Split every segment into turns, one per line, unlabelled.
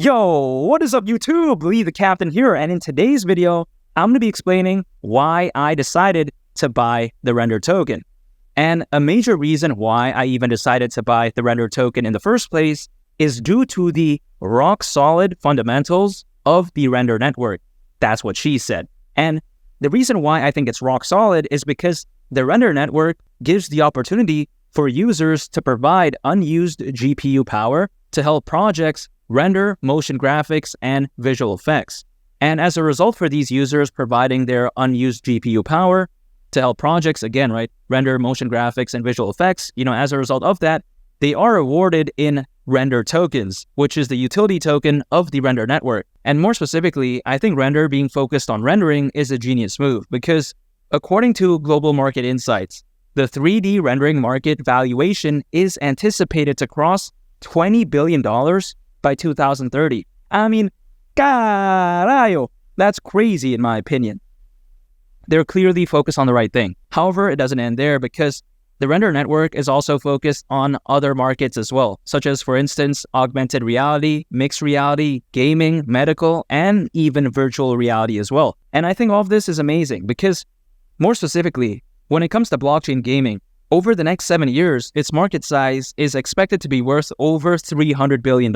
Yo, what is up YouTube? Lee the Captain here, and in today's video, I'm going to be explaining why I decided to buy the Render token. And a major reason why I even decided to buy the Render token in the first place is due to the rock-solid fundamentals of the Render network. That's what she said. And the reason why I think it's rock-solid is because the Render network gives the opportunity for users to provide unused GPU power to help projects render motion graphics and visual effects. And as a result for these users providing their unused GPU power to help projects, again, right, render motion graphics and visual effects, as a result of that, they are awarded in Render tokens, which is the utility token of the Render network. And more specifically, I think Render being focused on rendering is a genius move because according to Global Market Insights, the 3D rendering market valuation is anticipated to cross $20 billion by 2030. I mean, carajo, that's crazy in my opinion. They're clearly focused on the right thing. However, it doesn't end there because the Render network is also focused on other markets as well, such as, for instance, augmented reality, mixed reality, gaming, medical, and even virtual reality as well. And I think all of this is amazing because, more specifically, when it comes to blockchain gaming, over the next 7 years, its market size is expected to be worth over $300 billion.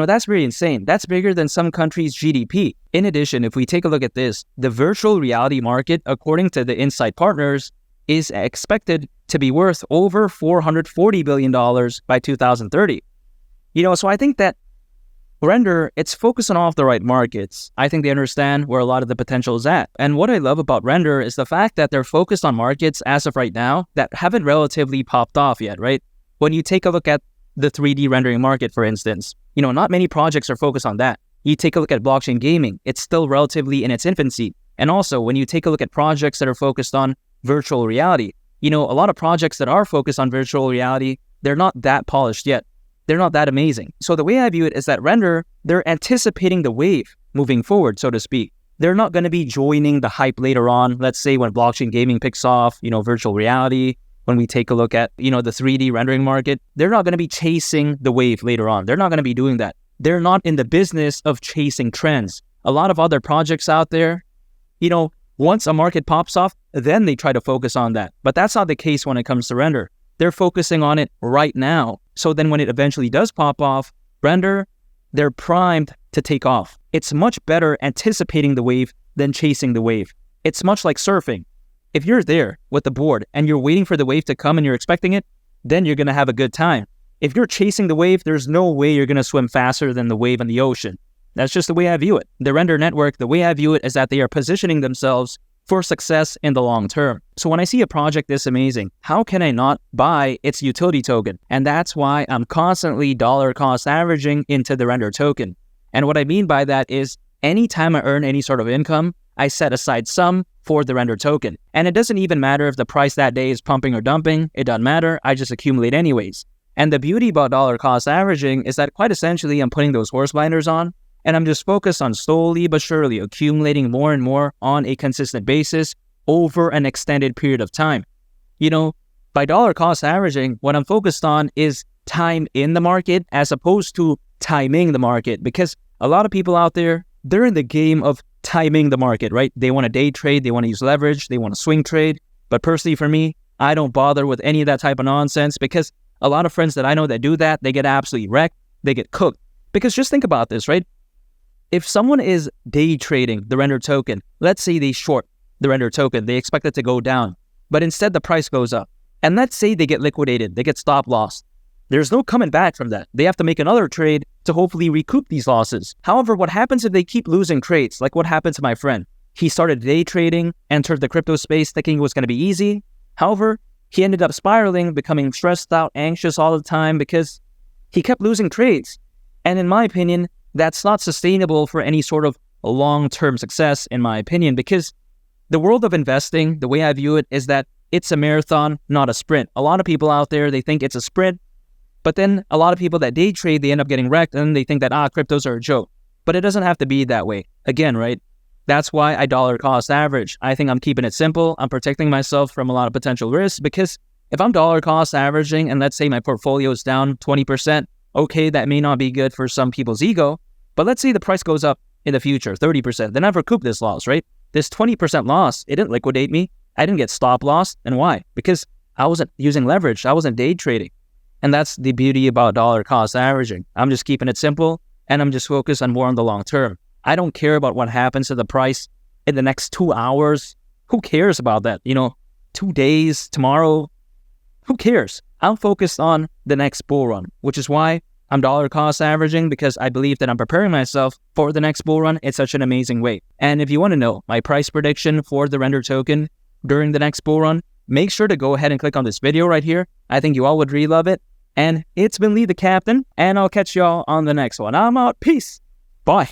That's very insane. That's bigger than some countries' GDP. In addition, if we take a look at this, the virtual reality market, according to the Insight partners, is expected to be worth over $440 billion by 2030. So I think that Render, it's focused on all of the right markets. I think they understand where a lot of the potential is at. And what I love about Render is the fact that they're focused on markets as of right now that haven't relatively popped off yet, right? When you take a look at the 3D rendering market, for instance, not many projects are focused on that. You take a look at blockchain gaming, it's still relatively in its infancy. And also, when you take a look at projects that are focused on virtual reality, a lot of projects that are focused on virtual reality, they're not that polished yet. They're not that amazing. So the way I view it is that Render, they're anticipating the wave moving forward, so to speak. They're not going to be joining the hype later on. Let's say when blockchain gaming picks off, virtual reality, when we take a look at, the 3D rendering market, they're not going to be chasing the wave later on. They're not going to be doing that. They're not in the business of chasing trends. A lot of other projects out there, once a market pops off, then they try to focus on that. But that's not the case when it comes to Render. They're focusing on it right now. So then when it eventually does pop off, Render, they're primed to take off. It's much better anticipating the wave than chasing the wave. It's much like surfing. If you're there with the board and you're waiting for the wave to come and you're expecting it, then you're going to have a good time. If you're chasing the wave, there's no way you're going to swim faster than the wave in the ocean. That's just the way I view it. The Render network, the way I view it is that they are positioning themselves for success in the long term. So when I see a project this amazing, how can I not buy its utility token? And that's why I'm constantly dollar cost averaging into the Render token. And what I mean by that is anytime I earn any sort of income, I set aside some for the Render token. And it doesn't even matter if the price that day is pumping or dumping. It doesn't matter. I just accumulate anyways. And the beauty about dollar cost averaging is that quite essentially I'm putting those horse blinders on and I'm just focused on slowly but surely accumulating more and more on a consistent basis over an extended period of time. By dollar cost averaging, what I'm focused on is time in the market as opposed to timing the market, because a lot of people out there, they're in the game of timing the market, right? They want to day trade, they want to use leverage, they want to swing trade. But personally for me, I don't bother with any of that type of nonsense because a lot of friends that I know that do that, they get absolutely wrecked, they get cooked. Because just think about this, right? If someone is day trading the Render token, let's say they short the Render token, they expect it to go down, but instead the price goes up. And let's say they get liquidated, they get stop loss. There's no coming back from that. They have to make another trade to hopefully recoup these losses. However, what happens if they keep losing trades? Like what happened to my friend? He started day trading, entered the crypto space thinking it was going to be easy. However, he ended up spiraling, becoming stressed out, anxious all the time because he kept losing trades. And in my opinion, that's not sustainable for any sort of long-term success, in my opinion, because the world of investing, the way I view it, is that it's a marathon, not a sprint. A lot of people out there, they think it's a sprint, but then a lot of people that day trade, they end up getting wrecked and they think that, cryptos are a joke. But it doesn't have to be that way. Again, right? That's why I dollar cost average. I think I'm keeping it simple. I'm protecting myself from a lot of potential risks because if I'm dollar cost averaging and let's say my portfolio is down 20%, okay, that may not be good for some people's ego, But let's say the price goes up in the future, 30%. Then I've recouped this loss, right? This 20% loss, it didn't liquidate me. I didn't get stop loss. And why? Because I wasn't using leverage. I wasn't day trading. And that's the beauty about dollar cost averaging. I'm just keeping it simple, and I'm just focused on more on the long term. I don't care about what happens to the price in the next 2 hours. Who cares about that? 2 days, tomorrow, who cares? I'm focused on the next bull run, which is why I'm dollar cost averaging, because I believe that I'm preparing myself for the next bull run in such an amazing way. And if you want to know my price prediction for the Render token during the next bull run, make sure to go ahead and click on this video right here. I think you all would really love it. And it's been Lee the Captain, and I'll catch y'all on the next one. I'm out. Peace. Bye.